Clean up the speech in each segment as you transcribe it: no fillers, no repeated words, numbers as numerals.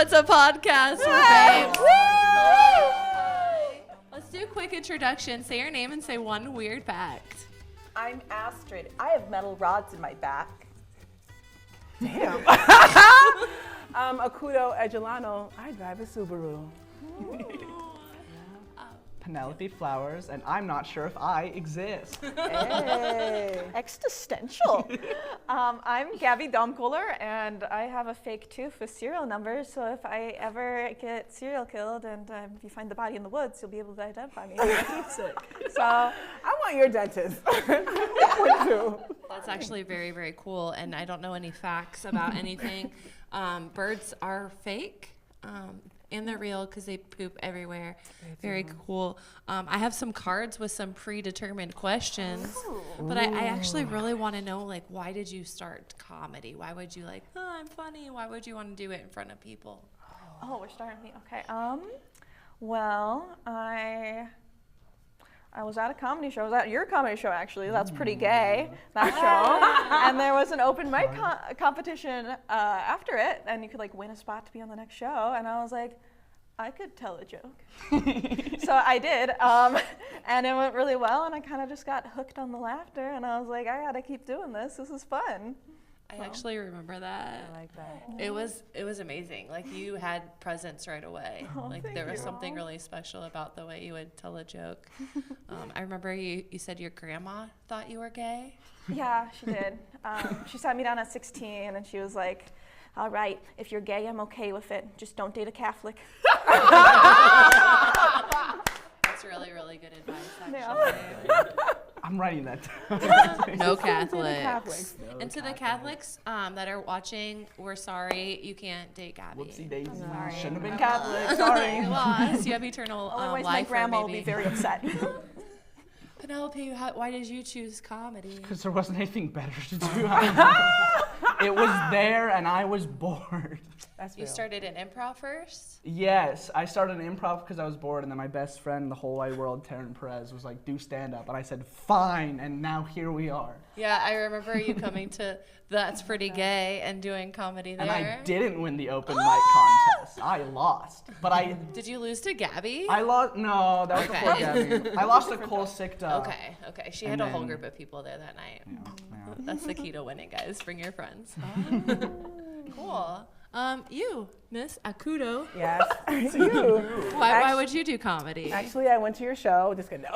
It's a podcast for babes. Let's do a quick introduction. Say your name and say one weird fact. I'm Astrid. I have metal rods in my back. Damn. Akundo Ejeluno. I drive a Subaru. Penelope Flowers, and I'm not sure if I exist. Hey. Existential. I'm Gabby Dammkoehler, and I have a fake tooth with serial numbers, so if I ever get serial killed and if you find the body in the woods, you'll be able to identify me. Sick. So I want your dentist. I want to. That's actually very, very cool, and I don't know any facts about anything. Birds are fake. And they're real because they poop everywhere. Very cool. I have some cards with some predetermined questions, but I actually really want to know, like, why did you start comedy? Why would you I'm funny? Why would you want to do it in front of people? Oh, we're starting me. Okay. Well, I was at a comedy show. I was at your comedy show, actually. That's pretty gay, that show. And there was an open mic competition after it, and you could win a spot to be on the next show. And I was like, I could tell a joke. So I did, and it went really well. And I kind of just got hooked on the laughter, and I was like, I gotta keep doing this. This is fun. I actually remember that. I like that. It was amazing. Like, you had presence right away. There was something really special about the way you would tell a joke. I remember you said your grandma thought you were gay. Yeah, she did. She sat me down at 16, and she was like, all right, if you're gay, I'm okay with it. Just don't date a Catholic. That's really, really good advice, actually. I'm writing that down. No Catholics. And to the Catholics that are watching, we're sorry you can't date Gabby. Whoopsie daisy. Sorry. Shouldn't have been Catholic. Sorry. You lost. You have eternal Otherwise, life. my grandma will maybe. be very upset. Penelope, why did you choose comedy? Because there wasn't anything better to do. It was there, and I was bored. That's You real. started in improv first? Yes, I started improv because I was bored, and then my best friend in the whole wide world, Taryn Perez, was like, do stand-up. And I said, fine, and now here we are. Yeah, I remember you coming to That's Pretty Gay and doing comedy there. And I didn't win the open mic contest. I lost. But I... Did you lose to Gabby? I lost... No, that was before Gabby. I lost to Cole Sikta. Okay. She had a whole group of people there that night. Yeah. That's the key to winning, guys. Bring your friends. Cool. You, Miss Akundo. Yes. It's you. Why would you do comedy? Actually, I went to your show. Just kidding. No.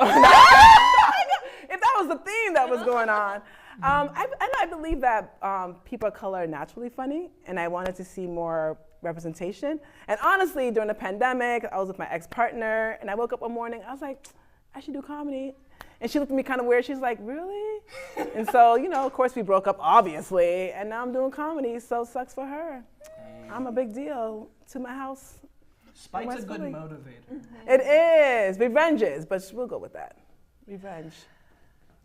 If that was the theme that was going on. I believe that people of color are naturally funny, and I wanted to see more representation. And honestly, during the pandemic, I was with my ex-partner, and I woke up one morning, I was like, I should do comedy. And she looked at me kind of weird. She's like, really? And so, of course we broke up, obviously, and now I'm doing comedy, so sucks for her. I'm a big deal to my house. Spite's a good motivator. Mm-hmm. It is. Revenges, but we'll go with that. Revenge.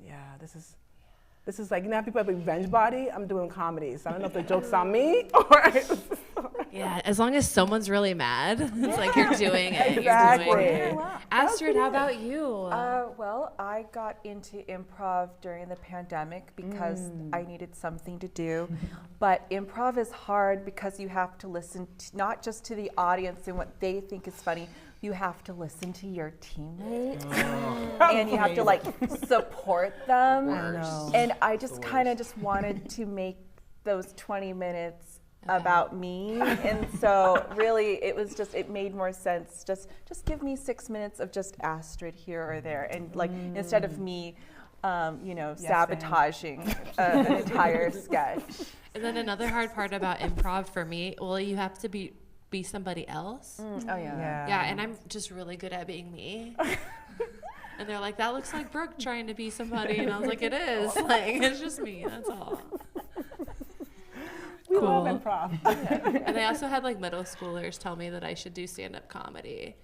Yeah, this is like, people have a revenge body. I'm doing comedy, so I don't know if the joke's on me or... Yeah, as long as someone's really mad, it's like you're doing it. Exactly. You're doing it. Astrid, how about you? Well, I got into improv during the pandemic because I needed something to do. But improv is hard because you have to listen not just to the audience and what they think is funny. You have to listen to your teammates, and you have to support them. I know. And I just kind of wanted to make those 20 minutes about me, and so really it made more sense. Just give me 6 minutes of just Astrid here or there, and instead of me, sabotaging an entire sketch. And then another hard part about improv for me, you have to be somebody else. Oh yeah. Yeah, and I'm just really good at being me. And they're like, that looks like Brooke trying to be somebody. And I was like, it is. Like, it's just me. That's all. We Cool. love improv. And they also had like middle schoolers tell me that I should do stand-up comedy.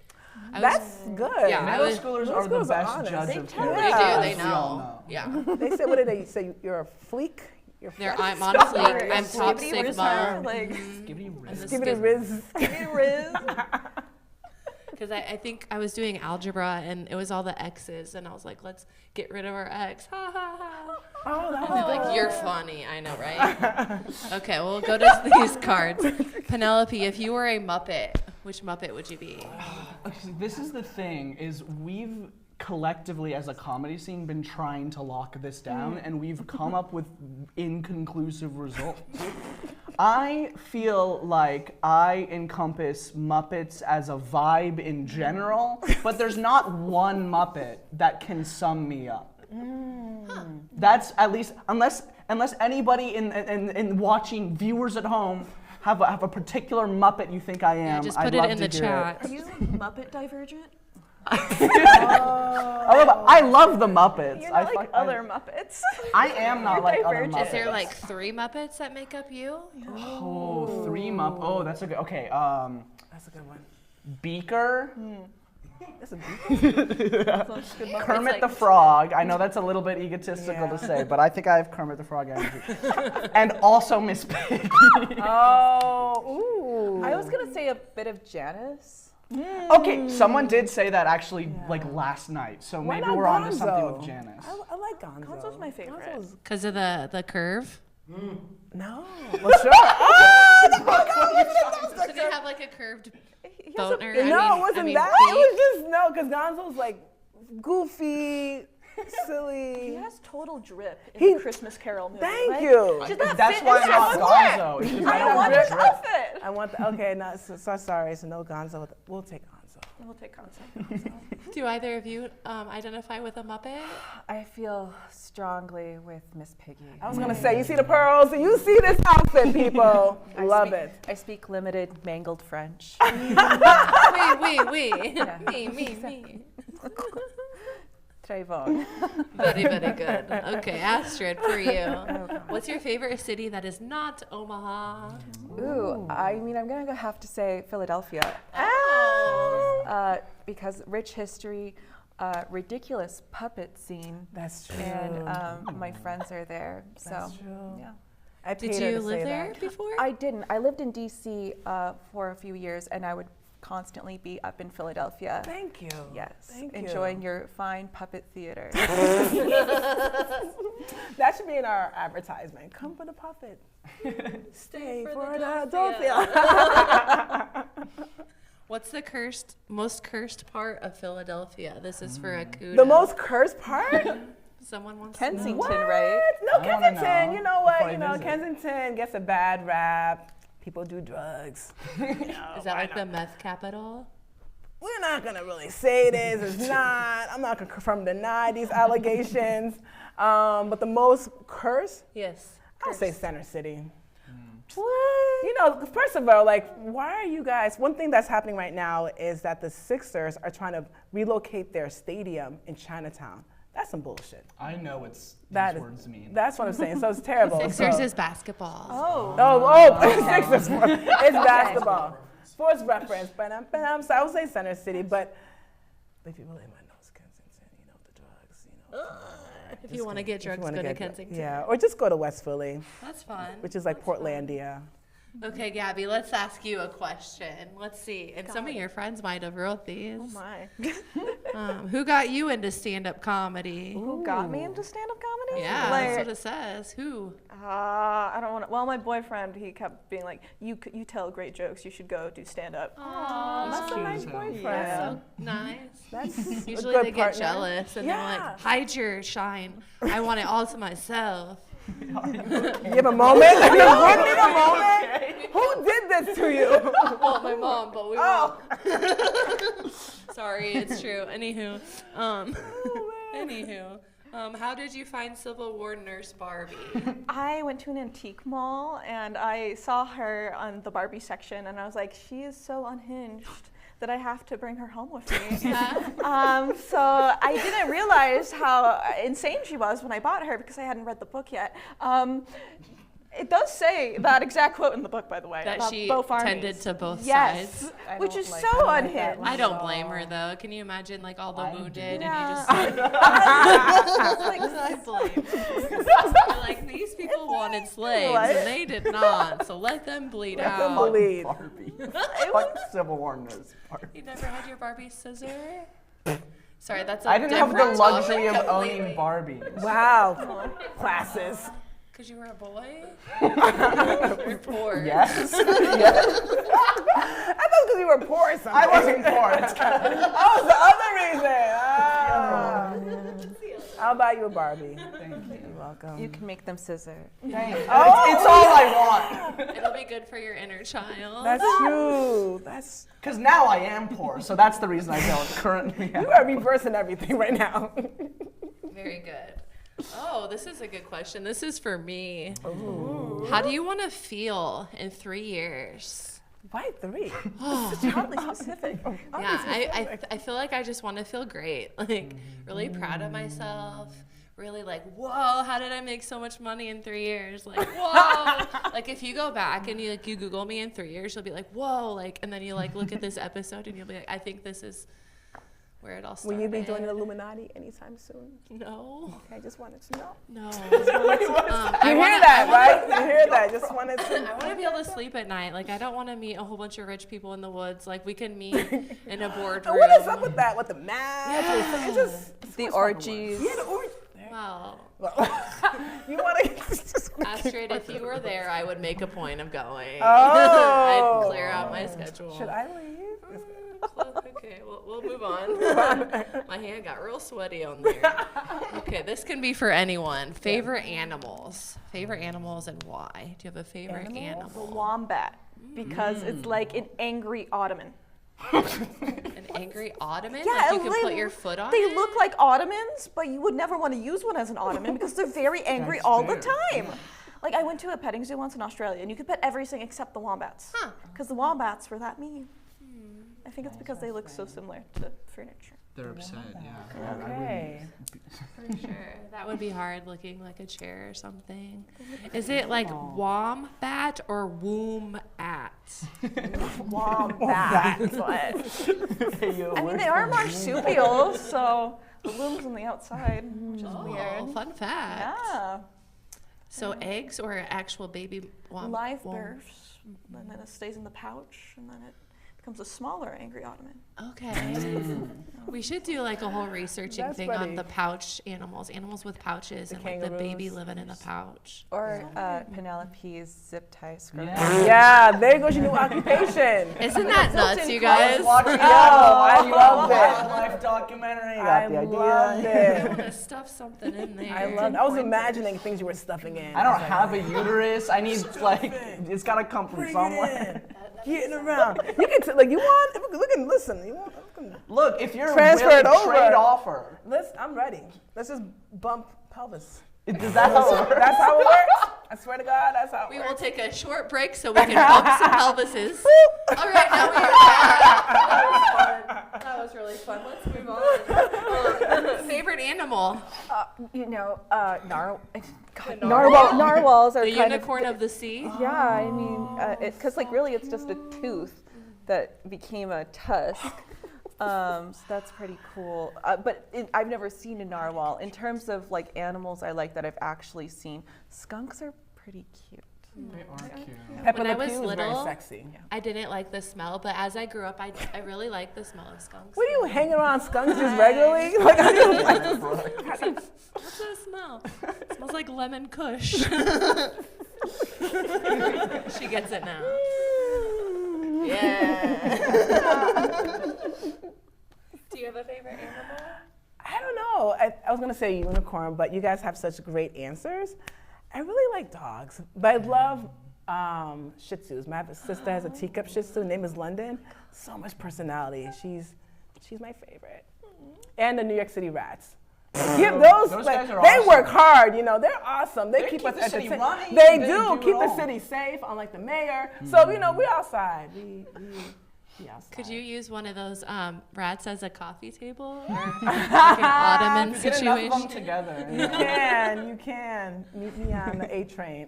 That's good. Yeah, Middle I was- schoolers middle are the schoolers are best honest. judge They of tell They character. do. Yeah. They We all know. Yeah. They say, what did they say? You're a fleek? You're I'm honestly, Or I'm top skibbity sigma. rizzer, like Give me And the Give it a riz. skibbity riz. Because I think I was doing algebra and it was all the X's and I was like, let's get rid of our X. Ha ha ha. Oh, that And was they're like, good. you're funny. I know, right? Okay, we'll go to these cards. Penelope, if you were a Muppet, which Muppet would you be? Okay, this is the thing, is we've collectively as a comedy scene been trying to lock this down and we've come up with inconclusive results. I feel like I encompass Muppets as a vibe in general, but there's not one Muppet that can sum me up. That's at least, unless anybody in watching, viewers at home, have a particular Muppet you think I am. Just I'd put it love in to the hear it. chat. Are you Muppet Divergent? I love the Muppets. You're not like other Muppets. I am not You're like other divergent. Muppets. Is there like 3 Muppets that make up you? Oh, 3 Muppets. Oh, that's a good. Okay. That's a good one. Beaker, That's a beat. Kermit the Frog. I know that's a little bit egotistical Yeah. to say, but I think I have Kermit the Frog energy. And also Miss Piggy. Oh, ooh. I was gonna say a bit of Janice. Okay, someone did say that actually like last night, so Why maybe not we're on to something Gonzo? with Janice. I like Gonzo. Gonzo's my favorite. Gonzo's- Because of the curve? No. Well, sure. Oh, So they have like a curved He has a- boner? no, it wasn't that. It was just no, because Gonzo's like goofy, silly. He has total drip in He- the Christmas Carol movie. Thank right? you. Does that That's fit why his I'm not outfit? Gonzo. It's 'cause I don't don't want have his drip. outfit. I want the, okay, no, so sorry, so no Gonzo. We'll take Gonzo. We'll take Gonzo. Do either of you identify with a Muppet? I feel strongly with Miss Piggy. I was gonna say, you see the pearls, and you see this outfit, people. Love speak, it. I speak limited mangled French. Oui. Yeah. Me. Très bon. Very, very good. Okay, Astrid, for you. What's your favorite city that is not Omaha? Ooh, I mean, I'm gonna have to say Philadelphia. Because rich history, ridiculous puppet scene, That's true. and my friends are there. So, That's true. yeah. I paid Did her you to live say there that. before? I didn't. I lived in D.C. For a few years, and I would constantly be up in Philadelphia. Thank you. Yes, Thank you. enjoying your fine puppet theater. That should be in our advertisement. Come for the puppet. Stay for the Philadelphia. What's the most cursed part of Philadelphia? This is for Akundo. The most cursed part? Someone wants to know. Kensington, What? right? No, I wanna Kensington. know You know what? before I You know, visit. Kensington gets a bad rap. People do drugs. Is that like the meth capital? We're not gonna really say this. It's not. I'm not gonna confirm deny these allegations. But the most cursed, Yes. I'll say Center City. What? You know, first of all, like, why are you guys? One thing that's happening right now is that the Sixers are trying to relocate their stadium in Chinatown. That's some bullshit. I know what these That is- words mean. That's what I'm saying. So it's terrible. Sixers So- is basketball. Sixers. It's basketball. Sports reference. So I would say Center City, but if you really want to know, it's Kensington. You know, the drugs. You know. If you want to get If you drugs, wanna go to get- Kensington. Yeah, or just go to West Philly, That's fun. which is like Portlandia. Okay, Gabby, let's ask you a question. Let's see. And some of your friends might have wrote these. Oh my. Who got you into stand-up comedy? Who got me into stand-up comedy? Yeah, Like, that's what it says. Who? I don't want to. Well, my boyfriend, he kept being like, "You tell great jokes. You should go do stand-up." Aww, That's a cute nice as hell. boyfriend. that's so nice. That's Usually a good they partner. get jealous and they're Yeah. like, hide your shine. I want it all to myself. You have a moment? You need a moment? Who did this to you? Well, my mom, but we Oh. won't. Sorry, it's true. Anywho, how did you find Civil War nurse Barbie? I went to an antique mall and I saw her on the Barbie section, and I was like, "She is so unhinged. that I have to bring her home with me. So I didn't realize how insane she was when I bought her because I hadn't read the book yet. It does say that exact quote in the book, by the way, That about she both armies. tended to both Yes, sides. which is I so don't like that unhinged. one. I don't blame her though. Can you imagine like all the I wounded do. and you just Yeah. I blame. You're like these people wanted slaves What? and they did not, so let them bleed Let them out. bleed. Barbie. Fuck Civil War nerds. You never had your Barbie scissor? Sorry, that's a I didn't have the different luxury of topic owning completely. Barbies. Wow. Classes. Because you were a boy? Or poor? Yes. I thought because you were poor or something. I wasn't poor. That was the other reason. I'll buy you a Barbie. Thank you. You're welcome. You can make them scissor. Thanks. It's all I want. It'll be good for your inner child. That's true. That's Because now I am poor, so that's the reason I don't currently have. you are reversing everything right now. Very good. Oh, this is a good question. This is for me. Ooh. How do you want to feel in 3 years? Why 3? Oddly specific. Yeah, I feel like I just want to feel great. Like, really proud of myself. Really like, whoa, how did I make so much money in 3 years? Like, whoa. Like, if you go back and you Google me in 3 years, you'll be like, whoa. Like, and then you look at this episode and you'll be like, I think this is where it all started. Will you be joining the Illuminati anytime soon? No. Okay, I just wanted to know. No. You hear that, right? You hear that? Just wanted to. I want to be able to sleep at night. Like, I don't want to meet a whole bunch of rich people in the woods. Like, we can meet in a boardroom. What is up with that? With the math? Yeah. It's just The orgies. yeah, the orgies. Well, You want to? Astrid, if you were there, I would make a point of going. Oh. I'd clear out my schedule. Should I leave? Okay, well, we'll move on. My hand got real sweaty on there. Okay, this can be for anyone. Favorite animals. Favorite animals and why? Do you have a favorite The animal? wombat, because it's like an angry ottoman. An angry ottoman? Yeah, like you can put your foot on They it? look like ottomans, but you would never want to use one as an ottoman because they're very angry all the time. Like I went to a petting zoo once in Australia, and you could pet everything except the wombats, Huh. because the wombats were that mean. I think it's because they look so similar to furniture. They're upset, yeah. Okay. For sure. That would be hard looking like a chair or something. Is it like wombat or womb-at? Wombat, but I mean they are marsupials, so the womb's on the outside, which is Oh, weird. fun fact. Yeah, So eggs or actual baby live births, and then it stays in the pouch, and then it becomes a smaller angry ottoman. Okay. We should do like a whole researching That's thing funny. on the pouch animals with pouches The and like the baby kangaroos. living in a pouch. Or Penelope's zip tie skirt. Yeah, there goes your new occupation. Isn't that nuts, you I guys? was watching I loved it. wildlife documentary. I loved I it. want to stuff something in there. I loved. I was imagining things you were stuffing in. I don't have a uterus. I need it's gotta come from somewhere. Getting around. You can like you want. Look and listen. You want. Look, if you're Transfer willing it over. trade offer, I'm ready. Let's just bump pelvis. does that how it works? That's how it works. I swear to God, that's how it We works. will take a short break so we can bump some pelvises. All right, now we are back. That was really fun. Let's move on. Favorite animal? Narwhals are The kind unicorn of the sea? of, yeah, I mean, because like really it's just a tooth that became a tusk. So that's pretty cool. But I've never seen a narwhal. In terms of like animals I like that I've actually seen, skunks are pretty cute. They are cute. Pepe When Le I was Pew is very little, sexy. I didn't like the smell, but as I grew up, I really like the smell of skunks. What are you hanging around skunks just regularly? Like, how do you like What's that smell? It smells like lemon kush. She gets it now. Yeah. Do you have a favorite animal? I don't know. I was gonna say unicorn, but you guys have such great answers. I really like dogs, but I love Shih Tzus. My sister has a teacup Shih Tzu. Her name is London. So much personality. She's my favorite. And the New York City Rats. Give those Those like, guys are they awesome. work hard, you know. They're awesome. They keep us the city entertained. running. They They do do keep it the all. city safe, unlike the mayor. So you know, we're outside. We Yes. Could you use one of those rats as a coffee table or like an ottoman Get enough of them situation? together. You can. Meet me on the A train.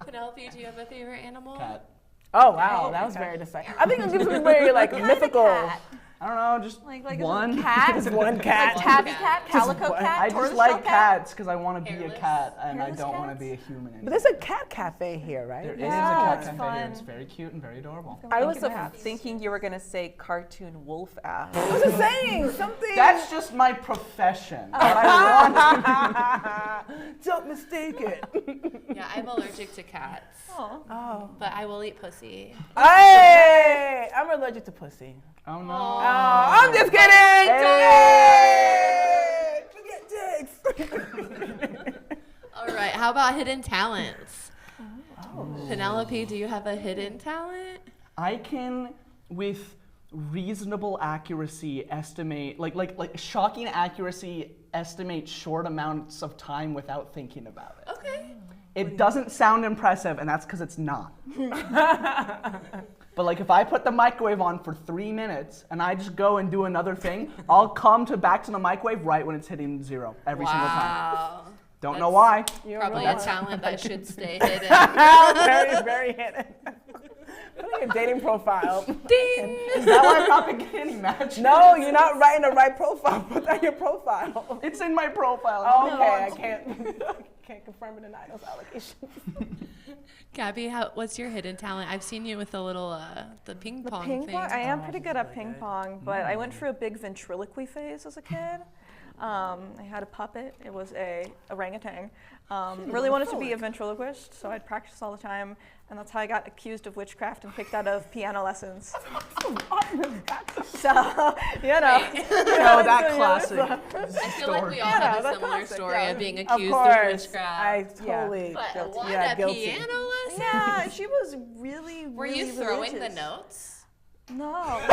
Penelope, do you have a favorite animal? Cat. Oh, wow. That was very decisive. I think it gives me very, like, mythical. Cat. I don't know, just Like one. a cat. Just one cat. Like tabby cat, calico one. cat, I just tortoiseshell like cat. cats because I want to be a Hairless? cat and I Hairless don't want to cats? be a human But anymore. there's a cat cafe here, right? There is Yeah, a cat it's cafe fun. here. It's very cute and very adorable. I was Cats. thinking you were going to say cartoon wolf ass. I was just saying something. That's just my profession. Don't mistake it. Yeah, I'm allergic to cats, Oh. Oh. but I will eat pussy. Hey, I'm allergic to pussy. Oh no. Oh, I'm just kidding. Hey. Forget dicks. All right, how about hidden talents? Penelope, do you have a hidden talent? I can, with reasonable accuracy, estimate like shocking accuracy, estimate short amounts of time without thinking about it. Okay. It doesn't sound impressive, and that's because it's not. But like if I put the microwave on for 3 minutes and I just go and do another thing, I'll come back to the microwave right when it's hitting 0 every single time. Wow. Don't know why. Probably a talent that should stay hidden. Very, very hidden. Put on your dating profile. Ding! Is that why I'm not been getting any matches? No, you're not writing the right profile. Put that in your profile. It's in my profile. Okay, I can't confirm or deny those allegations. Gabby, what's your hidden talent? I've seen you with the little the ping pong Ping thing. pong? I am pretty good at ping pong, but I went through a big ventriloquy phase as a kid. I had a puppet. It was a orangutan. Really wanted to be a ventriloquist, so I'd practice all the time, and that's how I got accused of witchcraft and kicked out of piano lessons. So, you know. Oh, that classic. I feel like we all Yeah, have a that's similar classic, story yeah. of being Of accused of course, witchcraft. I totally. But what, Yeah, a guilty. piano lesson? Yeah, she was really, Were really you throwing religious. the notes? No. Like,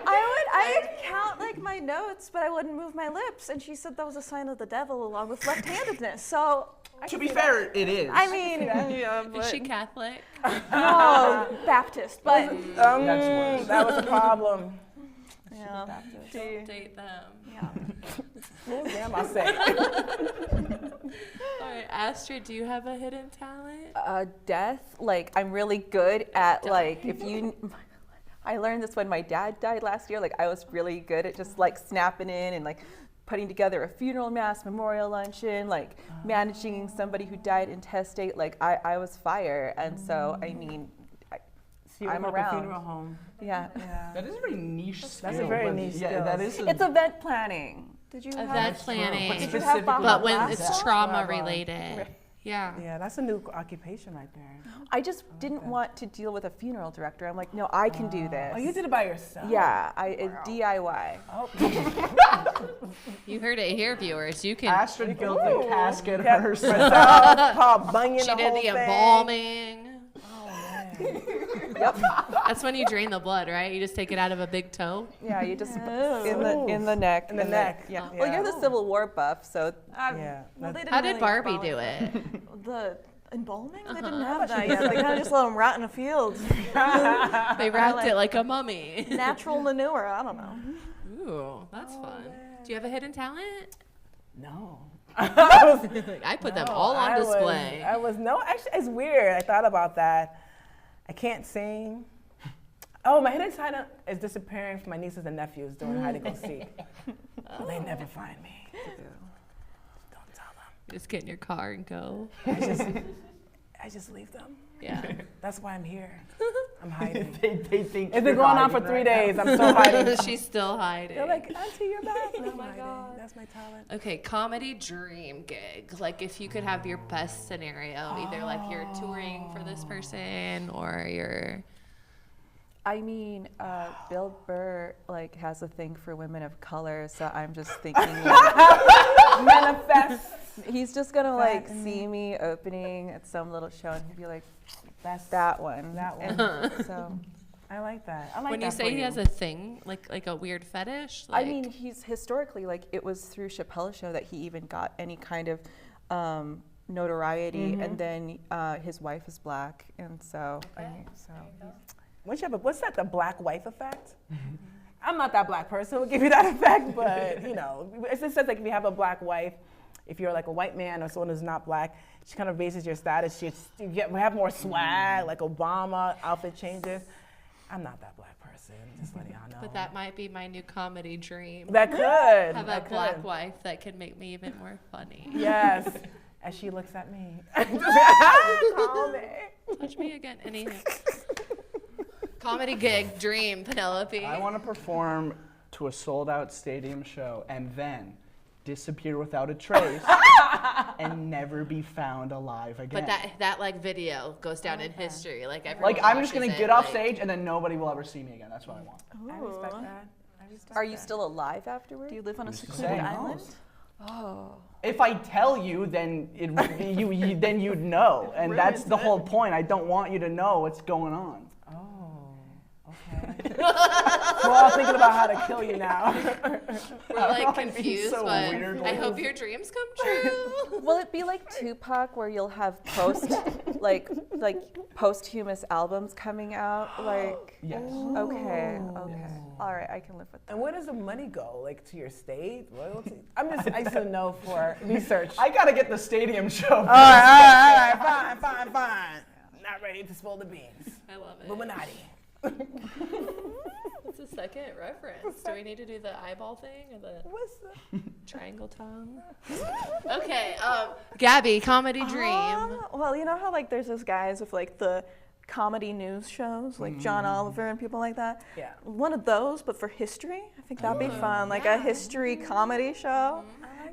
I would count like my notes, but I wouldn't move my lips, and she said that was a sign of the devil along with left-handedness. So, To be fair, it is. I mean, yeah, is but she Catholic? no, Baptist, but That's worse. That was a problem. yeah, Don't date them. yeah. What was Grandma say? All right, Astrid, do you have a hidden talent? Death, like I'm really good at like if you. I learned this when my dad died last year. Like I was really good at just like snapping in and like putting together a funeral mass, memorial luncheon, like managing somebody who died intestate. Like I was fire, and so I mean, I'm Like a around. funeral home. Yeah. That is a very niche skill. That's a very but niche Yeah, skill. that is. It's event planning. Did you Event have? planning. Did you have Baba But when Blast? it's trauma related. Yeah. Yeah, that's a new occupation right there. I just didn't want to deal with a funeral director. I'm like, no, I can do this. Oh, you did it by yourself? Yeah, it's DIY. You heard it here, viewers. You can. Astrid built the casket Kept herself. herself, Paul Bunyan, She the did whole the thing. embalming. Yep. That's when you drain the blood, right? You just take it out of a big toe. Yeah, you just Oh. in the neck. In the neck. Yeah. Yeah. Well, you're the Civil War buff, so Yeah. Well, they didn't How did really Barbie follow do it? The embalming? They didn't have that yet. They kind of just let them rot in a field. They wrapped it like a mummy. Natural manure. I don't know. Ooh, that's fun. Do you have a hidden talent? No. I put them all on I display. Actually, it's weird. I thought about that. I can't sing. Oh, my hidden talent is disappearing from my nieces and nephews during hide and go seek. They never find me. Don't tell them. Just get in your car and go. I just leave them. Yeah. That's why I'm here. I'm hiding. They think It's you're been going on for hiding 3 right days. I'm still hiding. She's still hiding. They're like, Auntie, you're back. Oh my God. That's my talent. Okay, comedy dream gig. Like if you could have your best scenario, either like you're touring for this person or you're. I mean, Bill Burr like has a thing for women of color, so I'm just thinking like, Manifest. he's just gonna like see me opening at some little show and he'll be like, That's that one. That one. And so, I like that. I like When that you say for he has a thing, like a weird fetish, I like, mean, he's historically like it was through Chappelle's show that he even got any kind of notoriety, and then his wife is black, and so I mean, so once you have what's that, the black wife effect? I'm not that black person who will give you that effect, but you know, it just says like if you have a black wife, if you're like a white man or someone who's not black, she kind of raises your status. We have more swag, like Obama, outfit changes. I'm not that black person, just letting y'all know. But that might be my new comedy dream. That could. Have a black wife that could make me even more funny. Yes, as she looks at me. Call me. Touch me again. Anywho. Comedy gig dream, Penelope. I want to perform to a sold-out stadium show and then disappear without a trace and never be found alive again. But that like video goes down in history. Like I'm just gonna get off stage and then nobody will ever see me again. That's what I want. I respect that. Are you still alive afterwards? Do you live on a Who's to secluded say? island? Oh. If I tell you, then then you'd know, and that's the whole point. I don't want you to know what's going on. Okay. We're all thinking about how to kill you now. We're like confused, so but weird. I hope your dreams come true. Will it be like Tupac, where you'll have posthumous albums coming out? Like, Yes. okay, all right, I can live with that. And where does the money go? Like to your state, royalty? I used to know for research. I gotta get the stadium show. All right, fine. Not ready to spill the beans. I love it. Illuminati. What's the second reference? Do we need to do the eyeball thing or the What's the? triangle tongue? Okay, Gabby, comedy dream. Well, you know how like there's those guys with like the comedy news shows, like John Oliver and people like that? Yeah. One of those, but for history. I think that'd be fun, like a history comedy show.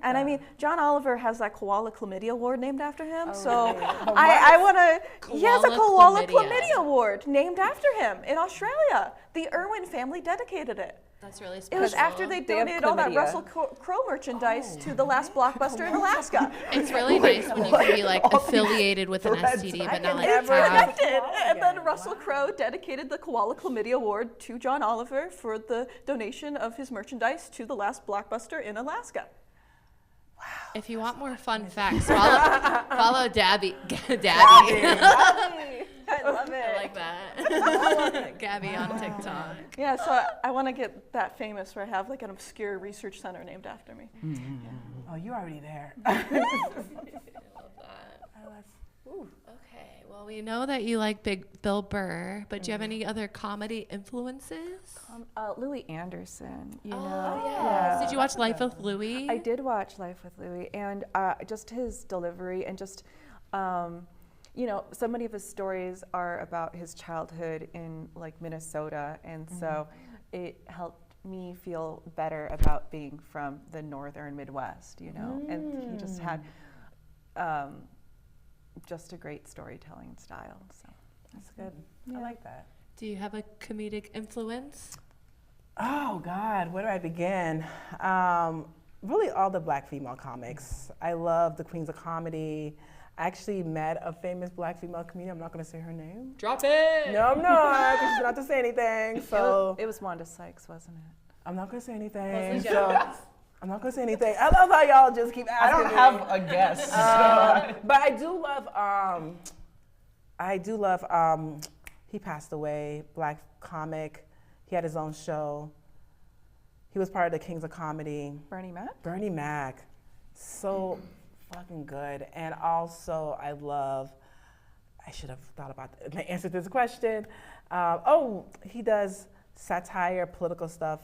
And I mean, John Oliver has that koala chlamydia award named after him. So I want to, he has a koala chlamydia award named after him in Australia. The Irwin family dedicated it. That's really It special. was after they have donated all that chlamydia. Russell Crowe merchandise to the last Blockbuster in Alaska. It's really nice when you can be like affiliated with an STD, but not like have. Connected. And then Russell Crowe dedicated the koala chlamydia award to John Oliver for the donation of his merchandise to the last Blockbuster in Alaska. If you want more fun facts, follow Dabby. I love it. I like that. Gabby on TikTok. Yeah, so I want to get that famous where I have like an obscure research center named after me. Oh, you're already there. I love that. Okay, well, we know that you like Big Bill Burr, but do you have any other comedy influences? Louis Anderson, you know. Yeah. Did you watch Life with Louis? I did watch Life with Louis, and just his delivery and just, you know, so many of his stories are about his childhood in like Minnesota, and so it helped me feel better about being from the northern Midwest, you know. And he just had just a great storytelling style. So That's good. I like that. Do you have a comedic influence? Oh God, where do I begin? Really all the black female comics. I love the Queens of Comedy. I actually met a famous black female comedian. I'm not gonna say her name. Drop it! No, I'm not, because she's not to say anything. So it was Wanda Sykes, wasn't it? I'm not gonna say anything. Leslie So Jones. I'm not gonna say anything. I love how y'all just keep I asking don't me. have a guess. But I do love, he passed away, black comic. He had his own show. He was part of the Kings of Comedy. Bernie Mac? Bernie Mac, so fucking good. And also I should have thought about my answer to this question. He does satire, political stuff.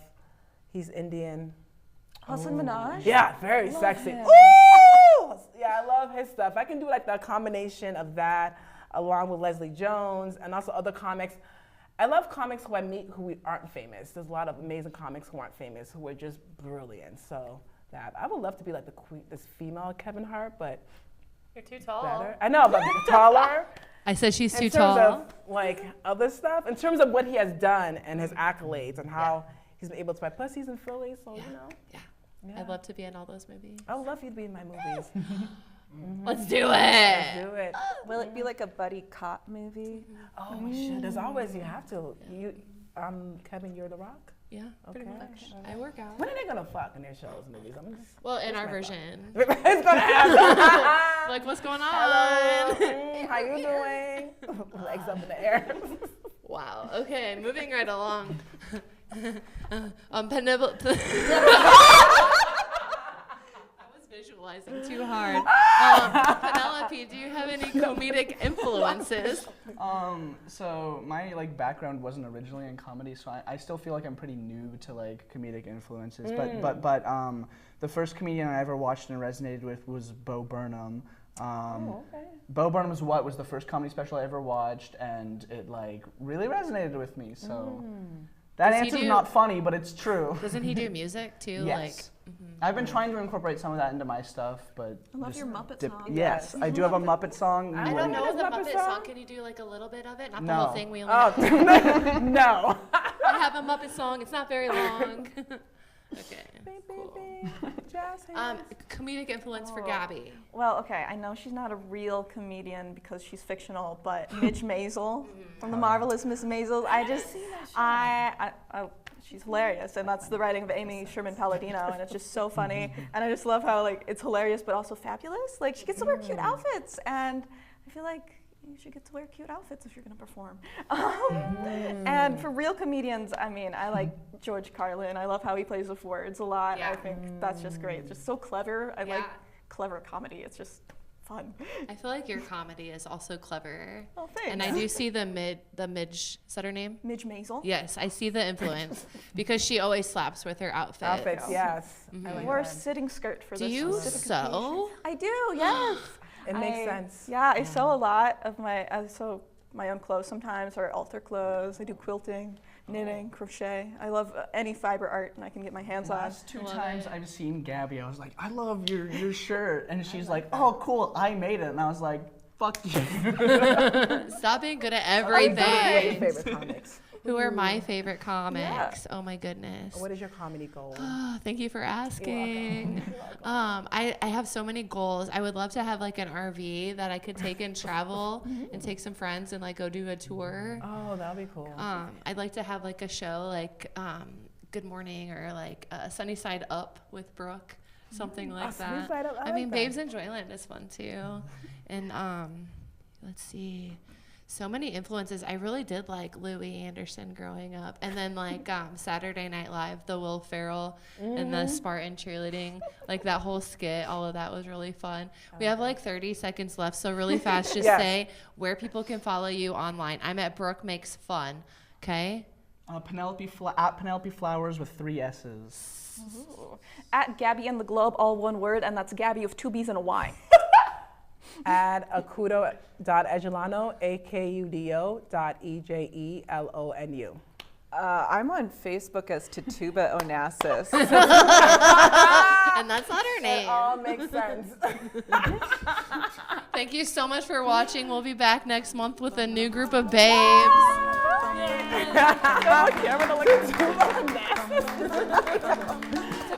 He's Indian. Hasan Minhaj? Yeah, very sexy. him. Ooh! Yeah, I love his stuff. I can do like the combination of that along with Leslie Jones and also other comics. I love comics who I meet who aren't famous. There's a lot of amazing comics who aren't famous who are just brilliant. So that I would love to be like this female Kevin Hart, but You're too tall. better. I know, but taller. I said she's too In terms tall. of like other stuff, in terms of what he has done and his accolades and how he's been able to buy pussies in Philly, so you know. Yeah. Yeah. I'd love to be in all those movies. I would love you to be in my movies. Let's do Let's it. do it. Will it be like a buddy cop movie? Oh, we should. There's always, you have to. Kevin, you're The Rock? Yeah, pretty Okay. much. I work out. When are they gonna fuck in their shows, movies? I'm just. Well, in It's our my version. it's gonna happen. Like, what's going on? Hello. How you doing? Legs up in the air. Wow. Okay, moving right along. Penelope. I was visualizing too hard. Penelope, do you have any comedic influences? So my like background wasn't originally in comedy, so I still feel like I'm pretty new to like comedic influences. But the first comedian I ever watched and resonated with was Bo Burnham. Bo Burnham's What was the first comedy special I ever watched, and it like really resonated with me. So that answer's not funny, but it's true. Doesn't he do music too? Yes. I've been trying to incorporate some of that into my stuff, but I love your Muppet song. Yes, I do have a Muppet song. I don't know the Muppet song. Can you do like a little bit of it? Not the No. whole thing. We only No. I have a Muppet song. It's not very long. Okay. Cool. Comedic influence for Gabby. Well, okay, I know she's not a real comedian because she's fictional, but Midge Maisel from The Marvelous Miss Maisel. She's hilarious, and that's the writing of Amy Sherman Palladino, and it's just so funny. And I just love how like it's hilarious, but also fabulous. Like she gets to wear cute outfits, and I feel like you should get to wear cute outfits if you're going to perform. And for real comedians, I mean, I like George Carlin. I love how he plays with words a lot. Yeah. I think that's just great. It's just so clever. I like clever comedy. It's just fun. I feel like your comedy is also clever. Oh, thanks. And I do see the Midge, is that her name? Midge Maisel. Yes, I see the influence because she always slaps with her outfit. Outfits, yes. I wore a sitting skirt for Do this you specific sew? occasion. I do, yes. It makes sense. Yeah, I sew a lot of I sew my own clothes sometimes, or alter clothes. I do quilting, knitting, crochet. I love any fiber art, and I can get my hands on. Last two times I've seen Gabby, I was like, I love your shirt. And she's like, oh, cool, I made it. And I was like, fuck you. Stop being good at What are your everything. favorite comics? Who are my favorite comics? Oh my goodness. What is your comedy goal? Thank you for asking. I have so many goals. I would love to have like an RV that I could take and travel and take some friends and like go do a tour. Oh, that'll be cool. I'd like to have like a show like Good Morning or like Sunny Side Up with Brooke, something like Sunny that. Side Up, I I mean, like that. Babes in Joyland is fun too. And let's see. So many influences. I really did like Louis Anderson growing up. And then like Saturday Night Live, the Will Ferrell and the Spartan cheerleading, like that whole skit, all of that was really fun. We have like 30 seconds left, so really fast, just say where people can follow you online. I'm at Brooke Makes Fun, okay? At Penelope Flowers with 3 S's. Ooh. At Gabby and the Globe, all one word, and that's Gabby with 2 B's and a Y. At Akundo Ejeluno, AKUDO.EJELONU. I'm on Facebook as Tituba Onassis. And that's not her name. It all makes sense. Thank you so much for watching. We'll be back next month with a new group of babes. Camera to look at Tuba Onassis.